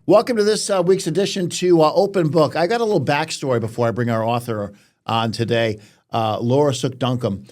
Welcome to this week's edition to Open Book. I got a little backstory before I bring our author on today, Laura Sook Duncombe.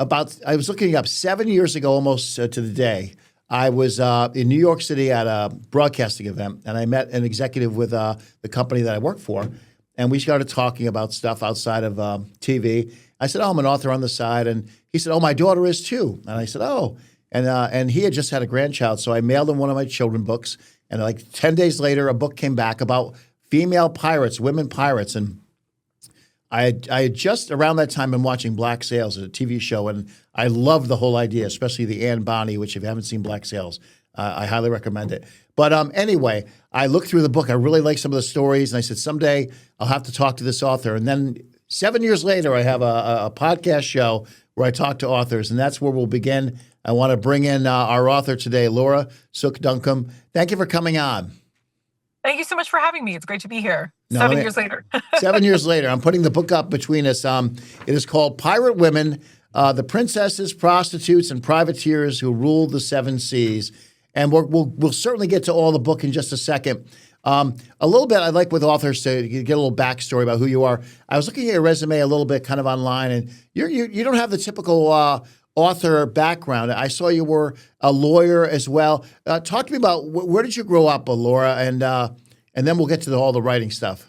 I was looking up 7 years ago, almost to the day. I was in New York City at a broadcasting event, and I met an executive with the company that I work for, and we started talking about stuff outside of TV. I said, "Oh, I'm an author on the side," and he said, "Oh, my daughter is too." And I said, "Oh," and he had just had a grandchild, so I mailed him one of my children books. And like 10 days later, a book came back about female pirates, women pirates. And I had just around that time been watching Black Sails, a TV show, and I loved the whole idea, especially the Anne Bonny, which if you haven't seen Black Sails, I highly recommend it. But anyway, I looked through the book. I really liked some of the stories. And I said, someday I'll have to talk to this author. And then 7 years later, I have a podcast show where I talk to authors, and that's where we'll begin. I want to bring in our author today, Laura Sook Duncombe. Thank you for coming on. Thank you so much for having me. It's great to be here. No, 7 years later. 7 years later. I'm putting the book up between us. It is called Pirate Women, The Princesses, Prostitutes, and Privateers Who Ruled the Seven Seas. And we'll certainly get to all the book in just a second. A little bit, I'd like with authors to get a little backstory about who you are. I was looking at your resume a little bit kind of online, and you don't have the typical author background. I saw you were a lawyer as well. Talk to me about where did you grow up, Laura, and then we'll get to all the writing stuff.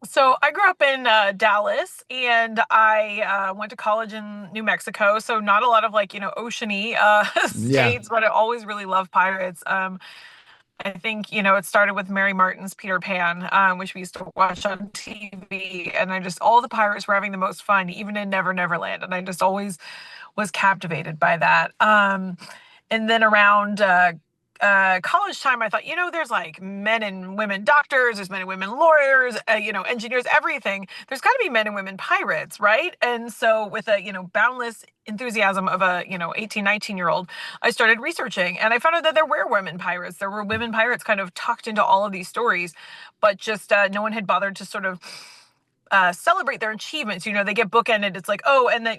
So I grew up in Dallas, and I went to college in New Mexico. So not a lot of oceany states, but I always really loved pirates. I think, it started with Mary Martin's Peter Pan, which we used to watch on TV. And all the pirates were having the most fun, even in Never Never Land. And I just always was captivated by that. And then around college time, I thought, there's like men and women doctors, there's men and women lawyers, engineers, everything. There's got to be men and women pirates, right? And so with a, boundless enthusiasm of a, 18, 19-year-old, I started researching, and I found out that there were women pirates. There were women pirates kind of tucked into all of these stories, but just no one had bothered to sort of celebrate their achievements. They get bookended. It's like, oh, and then,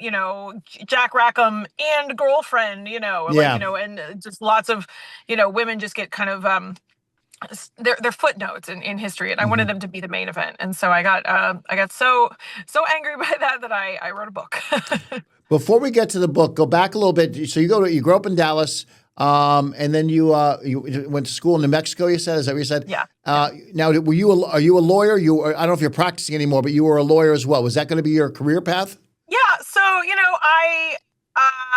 Jack Rackham and girlfriend, and just lots of, women just get kind of their footnotes in history. And I wanted them to be the main event. And so I got so angry by that I wrote a book. Before we get to the book, go back a little bit. So you grew up in Dallas. And then you went to school in New Mexico, you said? Is that what you said? Yeah. Now, are you a lawyer? I don't know if you're practicing anymore, but you were a lawyer as well. Was that going to be your career path? Yeah. So,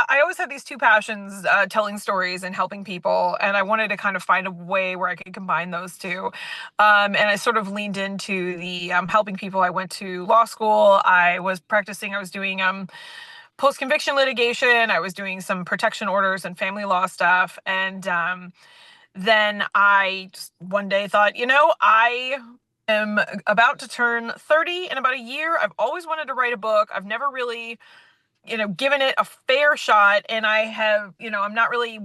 I always had these two passions, telling stories and helping people. And I wanted to kind of find a way where I could combine those two. And I sort of leaned into the helping people. I went to law school. I was practicing. I was doing post-conviction litigation. I was doing some protection orders and family law stuff. And then I just one day thought, I am about to turn 30 in about a year. I've always wanted to write a book. I've never really, given it a fair shot. And I have, I'm not really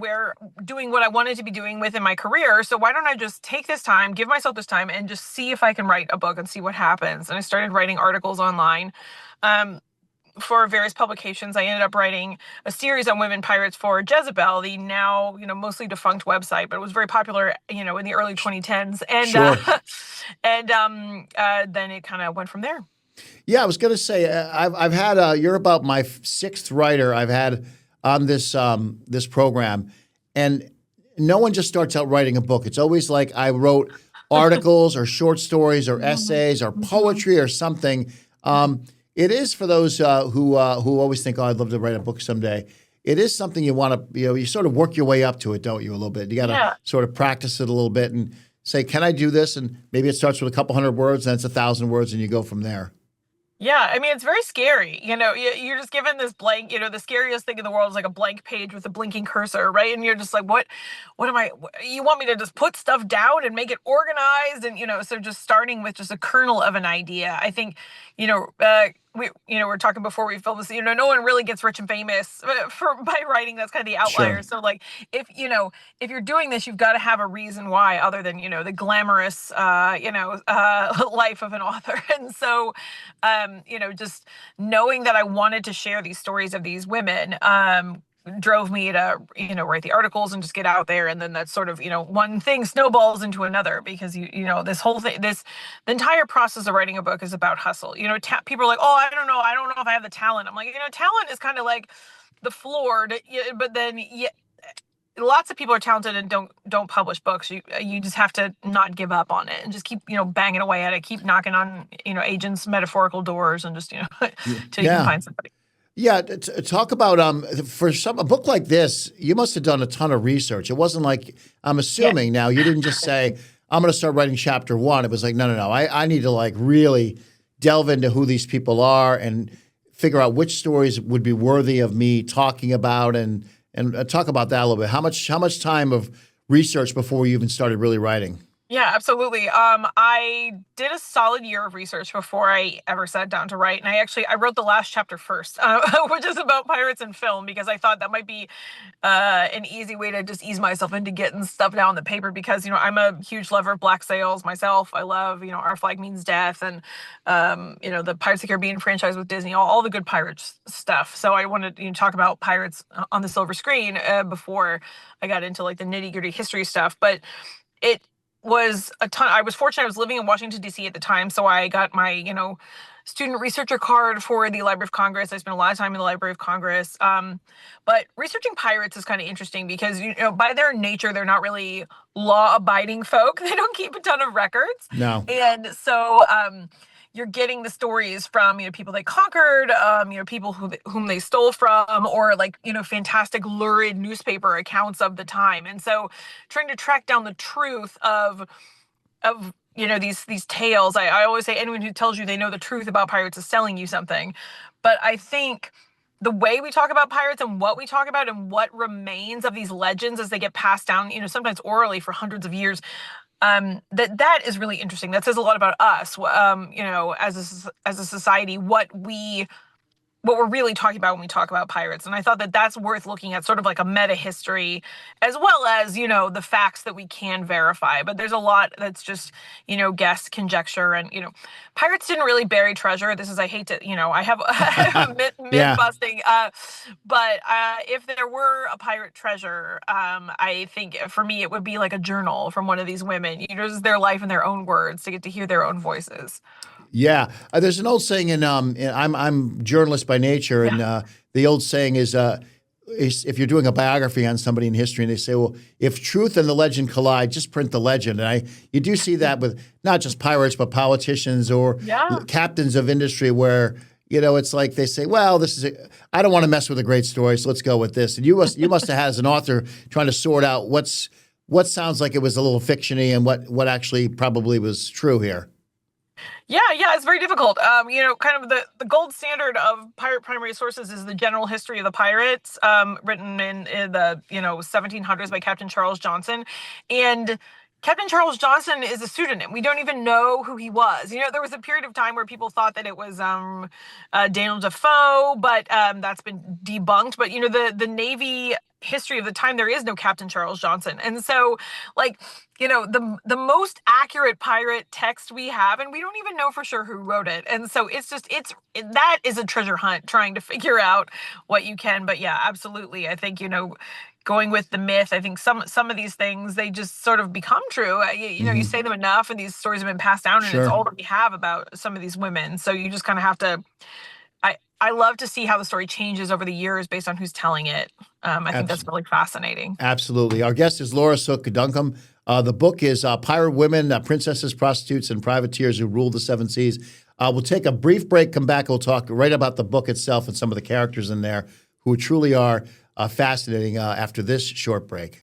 doing what I wanted to be doing within my career. So why don't I just take this time, give myself this time, and just see if I can write a book and see what happens. And I started writing articles online. For various publications. I ended up writing a series on women pirates for Jezebel, the now, mostly defunct website, but it was very popular, in the early 2010s. And, sure. Then it kind of went from there. Yeah, I was going to say, I've had, you're about my sixth writer I've had on this program. And no one just starts out writing a book. It's always like I wrote articles or short stories or essays or poetry or something. It is for those who always think, oh, I'd love to write a book someday. It is something you want to, you sort of work your way up to it, don't you, a little bit? You got to sort of practice it a little bit and say, can I do this? And maybe it starts with a couple hundred words, then it's 1,000 words, and you go from there. Yeah, I mean, it's very scary. You're just given this blank, the scariest thing in the world is like a blank page with a blinking cursor, right? And you're just like, what you want me to just put stuff down and make it organized? And, so just starting with just a kernel of an idea. I think, we're talking before we filmed this, no one really gets rich and famous by writing. That's kind of the outlier. Sure. So like, if you're doing this, you've got to have a reason why, other than, the glamorous, life of an author. And so, just knowing that I wanted to share these stories of these women, drove me to, write the articles and just get out there. And then that's sort of, one thing snowballs into another, because this whole thing, the entire process of writing a book is about hustle. People are like, oh, I don't know if I have the talent. I'm like, talent is kind of like the floor but then lots of people are talented and don't publish books. You just have to not give up on it and just keep banging away at it, keep knocking on agents' metaphorical doors, and just till you can find somebody. Yeah, talk about for a book like this, you must have done a ton of research. It wasn't like, I'm assuming now, you didn't just say, I'm going to start writing chapter 1. It was like, no. I need to like really delve into who these people are and figure out which stories would be worthy of me talking about, and talk about that a little bit. How much time of research before you even started really writing? Yeah, absolutely. I did a solid year of research before I ever sat down to write. And I wrote the last chapter first, which is about pirates and film, because I thought that might be an easy way to just ease myself into getting stuff down on the paper, because, I'm a huge lover of black sails myself. I love, Our Flag Means Death, and, the Pirates of the Caribbean franchise with Disney, all the good pirates stuff. So I wanted to talk about pirates on the silver screen before I got into like the nitty gritty history stuff. But it was a ton. I was fortunate. I was living in Washington, D.C. at the time. So I got my, student researcher card for the Library of Congress. I spent a lot of time in the Library of Congress. But researching pirates is kind of interesting because, by their nature, they're not really law-abiding folk. They don't keep a ton of records. No. And so you're getting the stories from, people they conquered, people whom they stole from, or like, fantastic lurid newspaper accounts of the time. And so trying to track down the truth of these tales. I always say anyone who tells you they know the truth about pirates is selling you something. But I think the way we talk about pirates and what we talk about and what remains of these legends as they get passed down, sometimes orally for hundreds of years, that is really interesting. That says a lot about us, as a society, what we're really talking about when we talk about pirates. And I thought that that's worth looking at, sort of like a meta history, as well as, the facts that we can verify. But there's a lot that's just, guess, conjecture, and, pirates didn't really bury treasure. This is, I hate to, I have myth busting. But if there were a pirate treasure, I think for me, it would be like a journal from one of these women, just their life in their own words, to get to hear their own voices. Yeah, there's an old saying, and I'm a journalist by nature, and the old saying is if you're doing a biography on somebody in history, and they say, well, if truth and the legend collide, just print the legend. And you do see that with not just pirates, but politicians or captains of industry, where it's like they say, well, I don't want to mess with a great story, so let's go with this. And you must have had, as an author, trying to sort out what sounds like it was a little fictiony and what actually probably was true here. Yeah, it's very difficult. Kind of the gold standard of pirate primary sources is the General History of the Pirates, written in the 1700s by Captain Charles Johnson. And Captain Charles Johnson is a pseudonym. We don't even know who he was. There was a period of time where people thought that it was Daniel Defoe, but that's been debunked. But the Navy history of the time, there is no Captain Charles Johnson. And so, the most accurate pirate text we have, and we don't even know for sure who wrote it. And so that is a treasure hunt, trying to figure out what you can. But yeah, absolutely. I think, going with the myth, I think some of these things, they just sort of become true. You say them enough, and these stories have been passed down, and it's all that we have about some of these women. So you just kind of have to. I love to see how the story changes over the years based on who's telling it. I think that's really fascinating. Absolutely. Our guest is Laura Sook Duncombe. The book is Pirate Women, Princesses, Prostitutes, and Privateers Who Ruled the Seven Seas. We'll take a brief break, come back, we'll talk right about the book itself and some of the characters in there who truly are fascinating after this short break.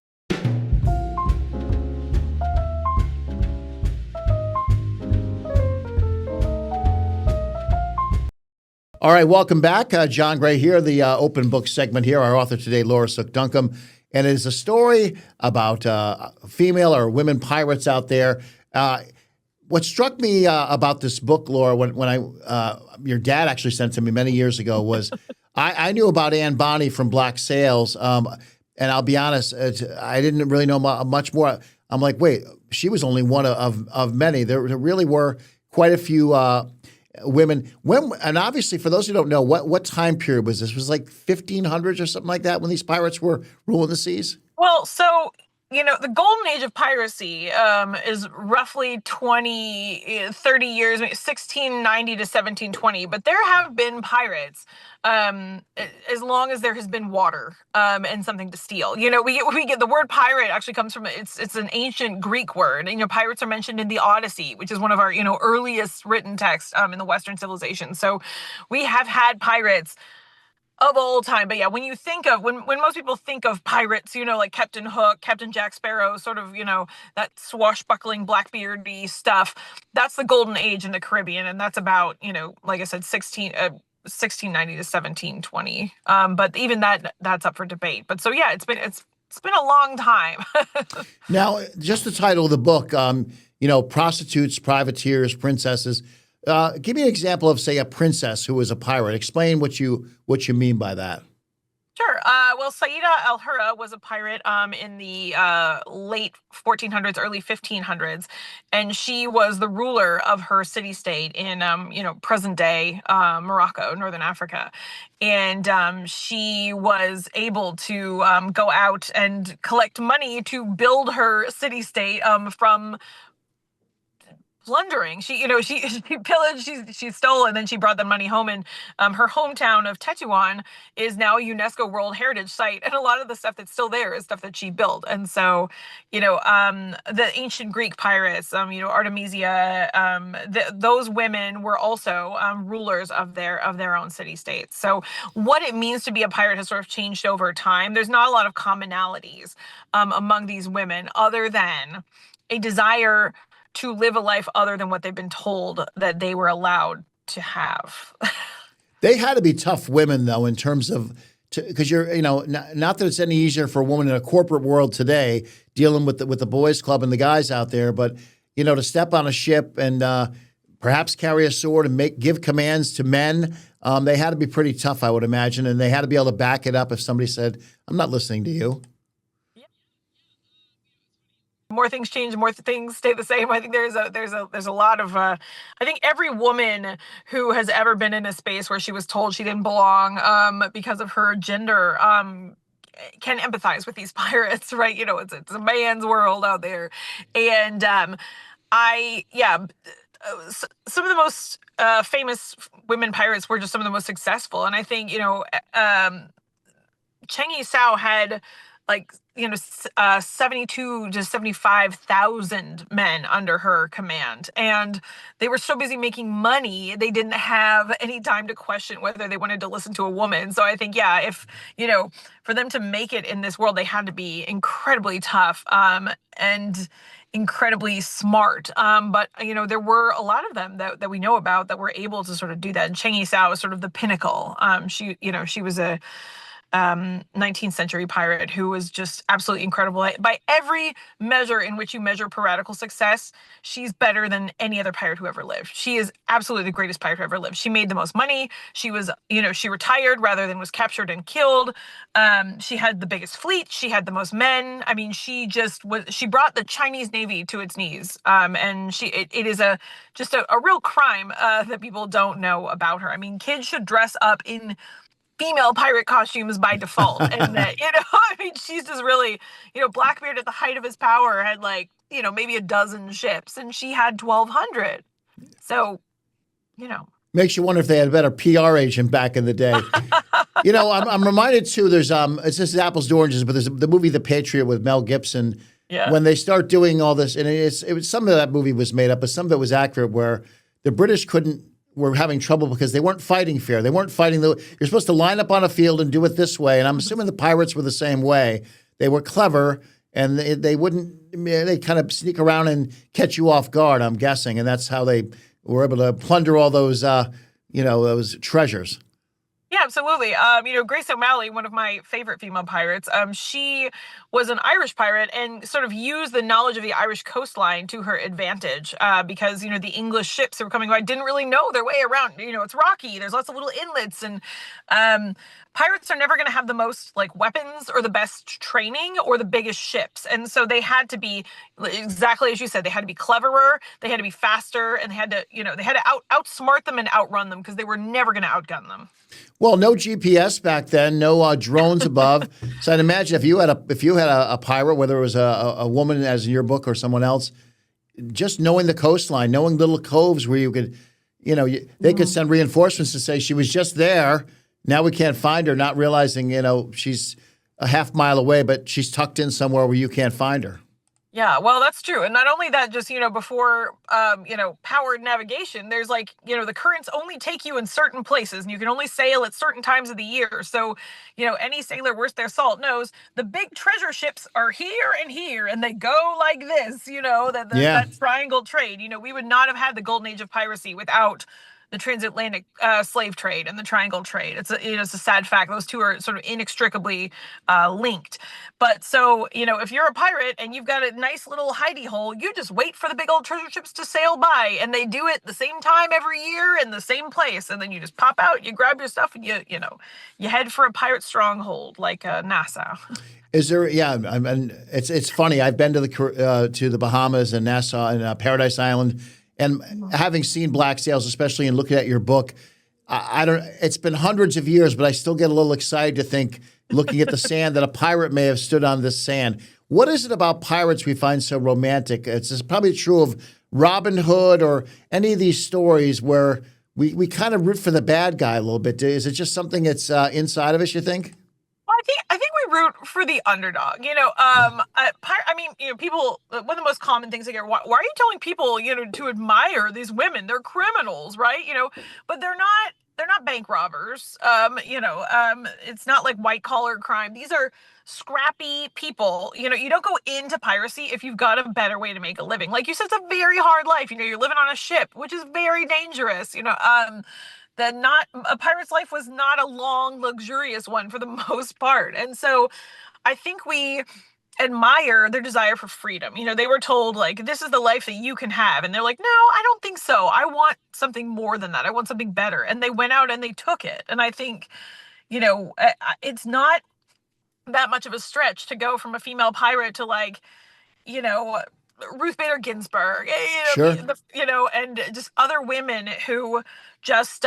All right, welcome back. John Gray here, the open book segment here. Our author today, Laura Sook Duncombe. And it is a story about female or women pirates out there. What struck me about this book, Laura, when your dad actually sent it to me many years ago, was I knew about Anne Bonny from Black Sails. And I'll be honest, I didn't really know much more. I'm like, wait, she was only one of many. There really were quite a few women. When and obviously for those who don't know, what time period was this? Was like 1500s or something like that when these pirates were ruling the seas? Well, so the golden age of piracy is roughly 30 years, 1690 to 1720. But there have been pirates as long as there has been water and something to steal. We get the word pirate actually comes from it's an ancient Greek word. And pirates are mentioned in the Odyssey, which is one of our earliest written texts in the Western civilization. So we have had pirates of all time. But yeah, when you think of when most people think of pirates, like Captain Hook, Captain Jack Sparrow, sort of, that swashbuckling Blackbeardy stuff, that's the golden age in the Caribbean. And that's about, like I said, 1690 to 1720. But even that's up for debate. But so yeah, it's been a long time. Now, just the title of the book, prostitutes, privateers, princesses. Give me an example of, say, a princess who was a pirate. Explain what you mean by that. Sure. Well, Saida al-Hurra was a pirate in the late 1400s, early 1500s, and she was the ruler of her city-state in, present-day Morocco, Northern Africa. And she was able to go out and collect money to build her city-state from plundering. She pillaged, she stole, and then she brought the money home. And her hometown of Tetuan is now a UNESCO World Heritage Site, and a lot of the stuff that's still there is stuff that she built. And so, the ancient Greek pirates, Artemisia, those women were also rulers of their own city states. So, what it means to be a pirate has sort of changed over time. There's not a lot of commonalities among these women, other than a desire to live a life other than what they've been told that they were allowed to have. They had to be tough women, though, in terms of, because not that it's any easier for a woman in a corporate world today dealing with the boys club and the guys out there, but to step on a ship and perhaps carry a sword and give commands to men, they had to be pretty tough, I would imagine, and they had to be able to back it up if somebody said, "I'm not listening to you." More things change, more things stay the same. I think there's a lot of I think every woman who has ever been in a space where she was told she didn't belong because of her gender can empathize with these pirates, right? It's a man's world out there. And some of the most famous women pirates were just some of the most successful. And I think Chengi Sao had 72 to 75,000 men under her command. And they were so busy making money, they didn't have any time to question whether they wanted to listen to a woman. So I think, if, for them to make it in this world, they had to be incredibly tough and incredibly smart. But, there were a lot of them that we know about that were able to sort of do that. And Chengi Sao was sort of the pinnacle. She was a 19th century pirate who was just absolutely incredible. By every measure in which you measure piratical success, she's better than any other pirate who ever lived. She is absolutely the greatest pirate who ever lived. She made the most money. She was, she retired rather than was captured and killed. She had the biggest fleet. She had the most men. I mean, she brought the Chinese Navy to its knees. And it is just a real crime that people don't know about her. I mean, kids should dress up in female pirate costumes by default. And she's just really, Blackbeard at the height of his power had maybe a dozen ships, and she had 1,200. So, makes you wonder if they had a better PR agent back in the day. I'm reminded too, there's it's just apples to oranges, but there's the movie The Patriot with Mel Gibson. Yeah. When they start doing all this, and it was some of that movie was made up, but some of it was accurate, where the British were having trouble because they weren't fighting fair. They weren't fighting you're supposed to line up on a field and do it this way. And I'm assuming the pirates were the same way. They were clever, and they kind of sneak around and catch you off guard, I'm guessing. And that's how they were able to plunder all those, those treasures. Yeah, absolutely. Grace O'Malley, one of my favorite female pirates, she was an Irish pirate and sort of used the knowledge of the Irish coastline to her advantage because, the English ships that were coming by didn't really know their way around. It's rocky. There's lots of little inlets, and pirates are never going to have the most like weapons or the best training or the biggest ships. And so they had to be, exactly as you said, they had to be cleverer, they had to be faster, and they had to, outsmart them and outrun them because they were never going to outgun them. Well, no GPS back then, no drones above. So I'd imagine if you had a pirate, whether it was a woman as in your book or someone else, just knowing the coastline, knowing little coves where you could, they could send reinforcements to say she was just there. Now we can't find her, not realizing, she's a half mile away, but she's tucked in somewhere where you can't find her. Yeah, well, that's true. And not only that, just, before, powered navigation, there's like, the currents only take you in certain places and you can only sail at certain times of the year. So, any sailor worth their salt knows the big treasure ships are here and they go like this, that triangle trade. We would not have had the golden age of piracy without the transatlantic slave trade and the triangle trade. It's a sad fact. Those two are sort of inextricably linked. But so, if you're a pirate and you've got a nice little hidey hole, you just wait for the big old treasure ships to sail by, and they do it the same time every year in the same place. And then you just pop out, you grab your stuff, and you head for a pirate stronghold like Nassau. Is there? Yeah, I mean, it's funny. I've been to the Bahamas and Nassau and Paradise Island. And having seen black sails, especially in looking at your book, I don't. It's been hundreds of years, but I still get a little excited to think, looking at the sand, that a pirate may have stood on this sand. What is it about pirates we find so romantic? It's probably true of Robin Hood or any of these stories where we kind of root for the bad guy a little bit. Is it just something that's inside of us, you think? I think we root for the underdog. People. One of the most common things I get: why are you telling people, to admire these women? They're criminals, right? But they're not. They're not bank robbers. It's not like white collar crime. These are scrappy people. You don't go into piracy if you've got a better way to make a living. Like you said, it's a very hard life. You're living on a ship, which is very dangerous. A pirate's life was not a long, luxurious one for the most part. And so I think we admire their desire for freedom. They were told, like, this is the life that you can have. And they're like, no, I don't think so. I want something more than that. I want something better. And they went out and they took it. And I think, it's not that much of a stretch to go from a female pirate to Ruth Bader Ginsburg, Sure. And just other women who just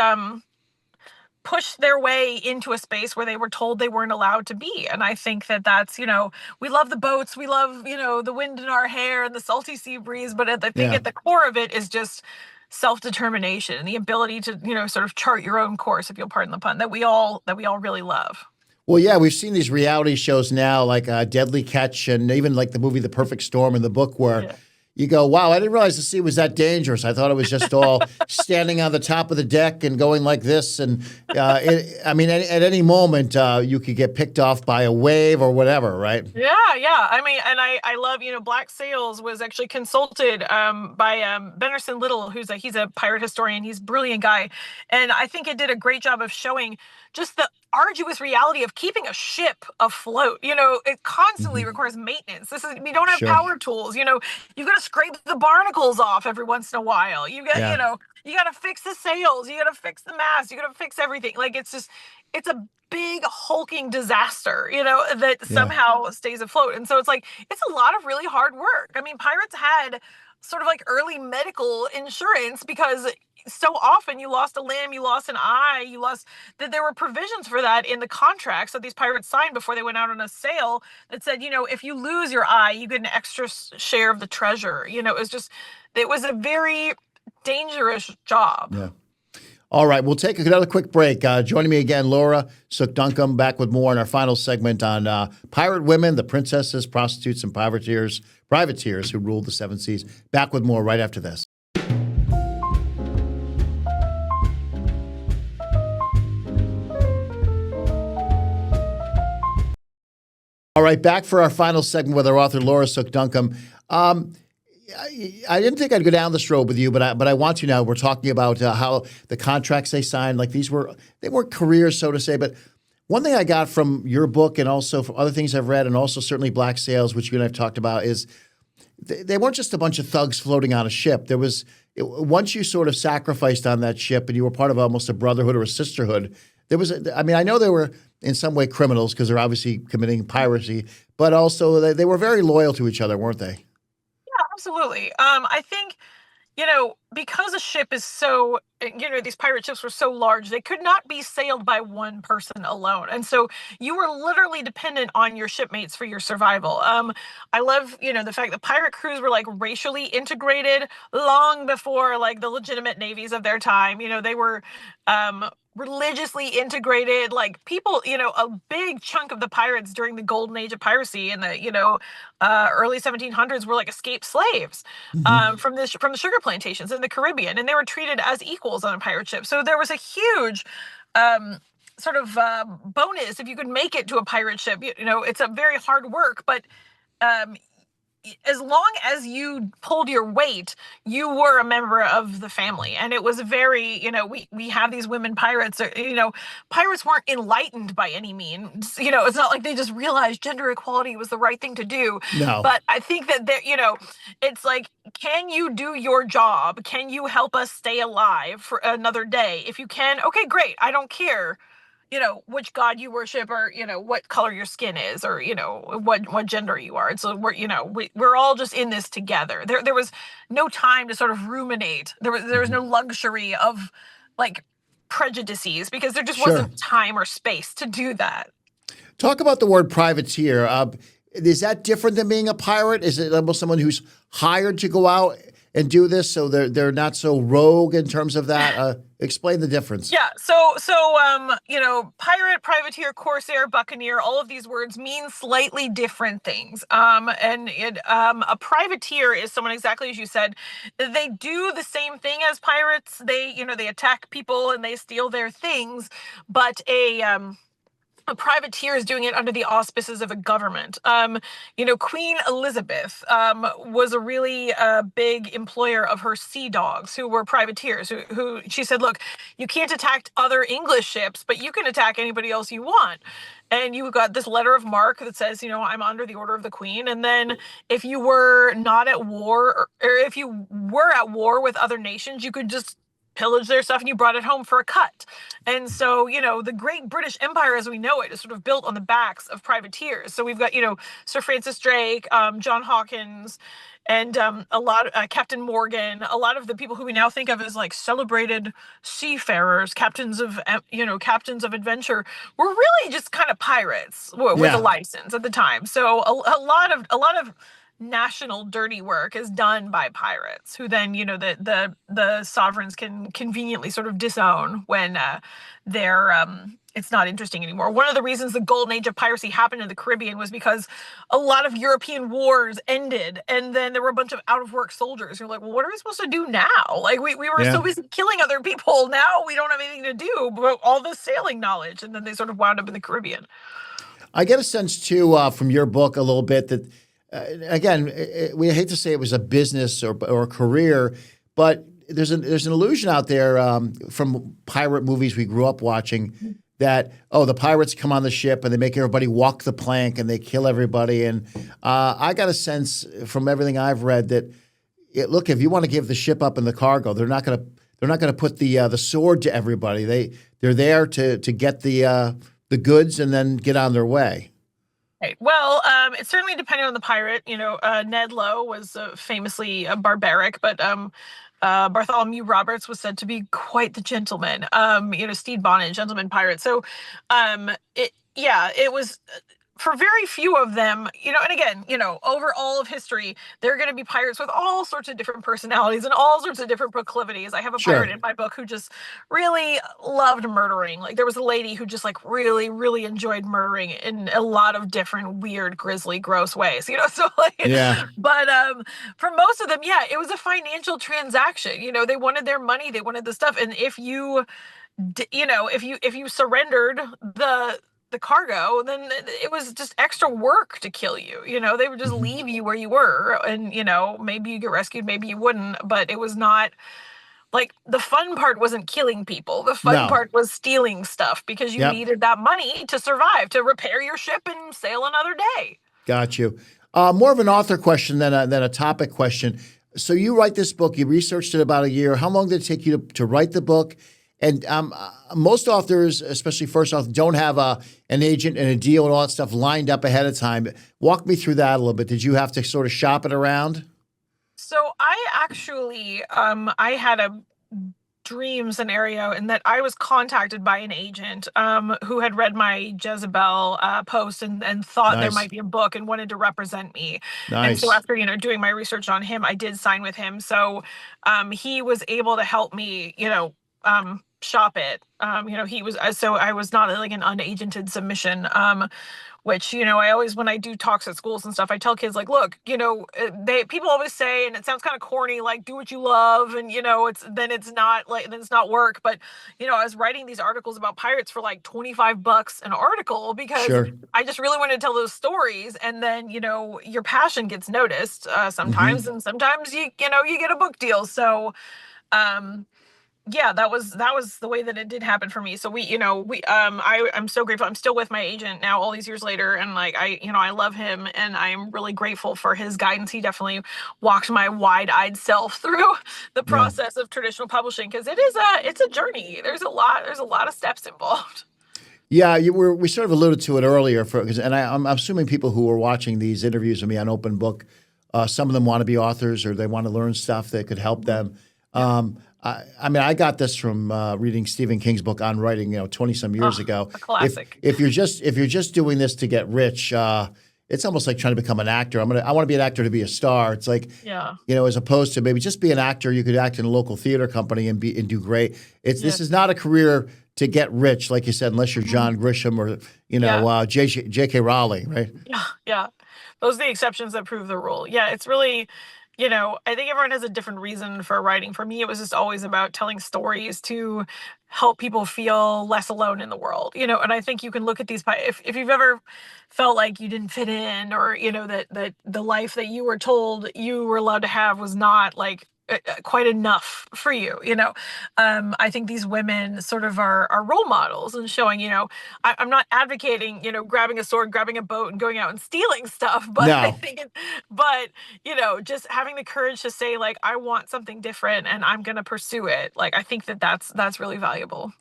pushed their way into a space where they were told they weren't allowed to be. And I think that's, we love the boats, we love, the wind in our hair and the salty sea breeze, but I think at the core of it is just self-determination and the ability to, sort of chart your own course, if you'll pardon the pun, that we all really love. Well, yeah, we've seen these reality shows now, like Deadly Catch, and even like the movie The Perfect Storm in the book, where you go, wow, I didn't realize the sea was that dangerous. I thought it was just all standing on the top of the deck and going like this. And at any moment, you could get picked off by a wave or whatever, right? Yeah. I mean, and I love, Black Sails was actually consulted by Bennerson Little, he's a pirate historian. He's a brilliant guy. And I think it did a great job of showing just the arduous reality of keeping a ship afloat. It constantly requires maintenance. We don't have power tools. You've got to scrape the barnacles off every once in a while. You got to fix the sails. You got to fix the mast. You got to fix everything. Like, it's a big hulking disaster, that somehow stays afloat. And so it's a lot of really hard work. I mean, pirates had sort of like early medical insurance because so often you lost a limb, you lost an eye, that there were provisions for that in the contracts that these pirates signed before they went out on a sail that said, if you lose your eye, you get an extra share of the treasure. It was a very dangerous job. Yeah. All right, we'll take another quick break. Joining me again, Laura Sook Duncombe, back with more in our final segment on pirate women, the princesses, prostitutes, and privateers who ruled the seven seas. Back with more right after this. All right, back for our final segment with our author, Laura Sook Duncombe. I didn't think I'd go down this road with you, but I want to now. We're talking about how the contracts they signed, like they weren't careers, so to say. But one thing I got from your book and also from other things I've read and also certainly Black Sails, which you and I have talked about, is they weren't just a bunch of thugs floating on a ship. Once you sort of sacrificed on that ship and you were part of almost a brotherhood or a sisterhood, I know there were in some way criminals because they're obviously committing piracy, but also they were very loyal to each other, weren't they? Yeah, absolutely. I think, because a ship is so, these pirate ships were so large, they could not be sailed by one person alone. And so you were literally dependent on your shipmates for your survival. I love, the fact that pirate crews were like racially integrated long before like the legitimate navies of their time. They were religiously integrated. Like people, a big chunk of the pirates during the golden age of piracy in the, early 1700s were like escaped slaves Hmm. from the sugar plantations in the Caribbean, and they were treated as equals on a pirate ship. So there was a huge um, sort of bonus if you could make it to a pirate ship. It's a very hard work, but um, as long as you pulled your weight, you were a member of the family. And it was very, we have these women pirates, pirates weren't enlightened by any means. It's not like they just realized gender equality was the right thing to do. No. But I think that it's like, can you do your job? Can you help us stay alive for another day? If you can, okay, great. I don't care which god you worship, or what color your skin is, or what gender you are. So we're all just in this together. There was no time to sort of ruminate. There was no luxury of like prejudices, because there just Sure. wasn't time or space to do that. Talk about the word privateer. Is that different than being a pirate? Is it almost someone who's hired to go out and do this, so they're not so rogue in terms of that? Explain the difference. Yeah. Pirate, privateer, corsair, buccaneer, all of these words mean slightly different things. A privateer is someone, exactly as you said. They do the same thing as pirates. They attack people and they steal their things, but a privateer is doing it under the auspices of a government. Queen Elizabeth was a really big employer of her sea dogs, who were privateers, who she said, look, you can't attack other English ships, but you can attack anybody else you want. And you got this letter of marque that says, I'm under the order of the Queen. And then if you were not at war, or if you were at war with other nations, you could just pillage their stuff and you brought it home for a cut. And so, the great British Empire as we know it is sort of built on the backs of privateers. So we've got, Sir Francis Drake, John Hawkins, and a lot of Captain Morgan, a lot of the people who we now think of as like celebrated seafarers, captains of adventure, were really just kind of pirates with a Yeah. license at the time. So a lot of national dirty work is done by pirates, who then the sovereigns can conveniently sort of disown when they're it's not interesting anymore. One of the reasons the golden age of piracy happened in the Caribbean was because a lot of European wars ended, and then there were a bunch of out of work soldiers who were like, well, what are we supposed to do now? Like we were Yeah. so busy killing other people, now we don't have anything to do but all this sailing knowledge. And then they sort of wound up in the Caribbean. I get a sense too from your book a little bit that again, we hate to say it was a business or a career, but there's an illusion out there from pirate movies we grew up watching that, the pirates come on the ship and they make everybody walk the plank and they kill everybody. And I got a sense from everything I've read that look, if you want to give the ship up in the cargo, they're not going to put the sword to everybody. They're there to get the goods and then get on their way. Right. Well, it certainly depended on the pirate. Ned Lowe was famously barbaric, but Bartholomew Roberts was said to be quite the gentleman. Stede Bonnet, gentleman pirate. So, it was for very few of them, and again, over all of history, there are going to be pirates with all sorts of different personalities and all sorts of different proclivities. I have a Sure. pirate in my book who just really loved murdering. Like there was a lady who just like really, really enjoyed murdering in a lot of different weird, grisly, gross ways, so like, Yeah. but for most of them, yeah, it was a financial transaction. They wanted their money, they wanted the stuff. And if you surrendered the cargo, then it was just extra work to kill you. They would just Mhm. leave you where you were, and maybe you get rescued, maybe you wouldn't, but it was not like the fun part wasn't killing people. The fun No. part was stealing stuff, because you Yep. needed that money to survive, to repair your ship and sail another day. Got you. More of an author question than a topic question. So you write this book. You researched it about a year. How long did it take you to write the book? And most authors, especially first authors, don't have an agent and a deal and all that stuff lined up ahead of time. Walk me through that a little bit. Did you have to sort of shop it around? So I actually, I had a dream scenario in that I was contacted by an agent who had read my Jezebel post and thought there Nice. might be a book and wanted to represent me. And so Nice. after, doing my research on him, I did sign with him. So he was able to help me, shop it. He was, so I was not like an unagented submission. Which, I always, when I do talks at schools and stuff, I tell kids like, look, people always say, and it sounds kind of corny, like do what you love. And, then it's not work. But, I was writing these articles about pirates for like $25 an article because Sure. I just really wanted to tell those stories. And then, your passion gets noticed sometimes, Hmm. and sometimes you get a book deal. So, um, yeah, that was the way that it did happen for me. So I'm so grateful. I'm still with my agent now all these years later, and like I love him, and I'm really grateful for his guidance. He definitely walked my wide-eyed self through the Yeah. process of traditional publishing, because it's a journey. There's a lot of steps involved. Yeah, we sort of alluded to it earlier, and I'm assuming people who are watching these interviews with me on Open Book, some of them want to be authors or they want to learn stuff that could help them. I mean, I got this from reading Stephen King's book on writing, 20 some years ago. A classic. If you're just doing this to get rich, it's almost like trying to become an actor. I want to be an actor to be a star. It's like, Yeah. as opposed to maybe just be an actor. You could act in a local theater company and do great. This Yeah. is not a career to get rich, like you said, unless you're John Grisham or J.K. Rowling, right? Yeah, yeah. Those are the exceptions that prove the rule. Yeah, it's really, I think everyone has a different reason for writing. For me, it was just always about telling stories to help people feel less alone in the world. And I think you can look at these if you've ever felt like you didn't fit in, or that the life that you were told you were allowed to have was not like quite enough for you. I think these women sort of are role models and showing, I'm not advocating, grabbing a sword, grabbing a boat and going out and stealing stuff, but I No. think just having the courage to say, like, I want something different and I'm going to pursue it. Like, I think that's really valuable.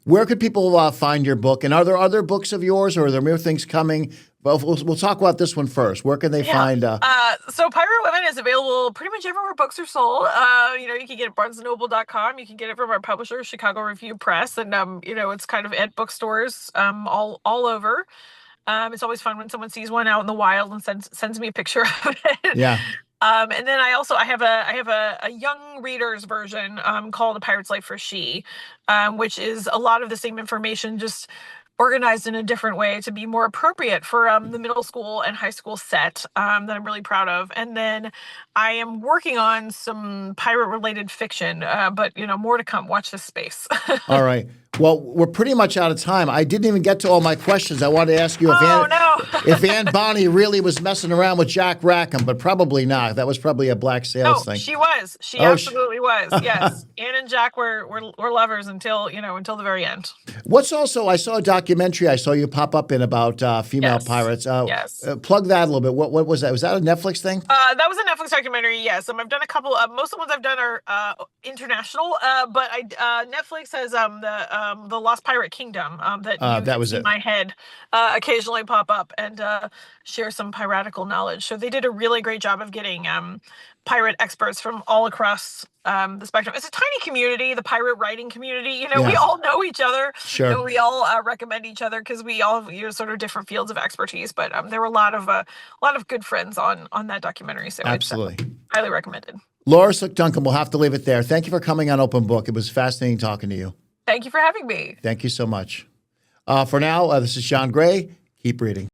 Where could people find your book? And are there other books of yours, or are there more things coming? Well, we'll talk about this one first. Where can they find? So Pirate Women is available pretty much everywhere books are sold. You can get it at barnesandnoble.com. You can get it from our publisher, Chicago Review Press, and it's kind of at bookstores all over. It's always fun when someone sees one out in the wild and sends me a picture of it. Yeah. And then I have a young readers version called A Pirate's Life for She, which is a lot of the same information, just organized in a different way to be more appropriate for the middle school and high school set, that I'm really proud of. And then I am working on some pirate related fiction, but more to come. Watch this space. All right. Well, we're pretty much out of time. I didn't even get to all my questions. I wanted to ask you if Anne Bonny really was messing around with Jack Rackham, but probably not. That was probably a black sales thing. She was. She absolutely was. Yes, Anne and Jack were lovers until the very end. What's also, I saw a documentary I saw you pop up in about female pirates. Yes. Plug that a little bit. What was that? Was that a Netflix thing? That was a Netflix documentary. Yes, I've done a couple. Most of the ones I've done are international. But Netflix has the Lost Pirate Kingdom that was in my head occasionally pop up and share some piratical knowledge. So they did a really great job of getting pirate experts from all across the spectrum. It's a tiny community, the pirate writing community. We all know each other. Sure. And we all recommend each other because we all have sort of different fields of expertise. But there were a lot of good friends on that documentary. So absolutely, it's highly recommended. Laura Sook Duncombe, we'll have to leave it there. Thank you for coming on Open Book. It was fascinating talking to you. Thank you for having me. Thank you so much. For now, this is Sean Gray. Keep reading.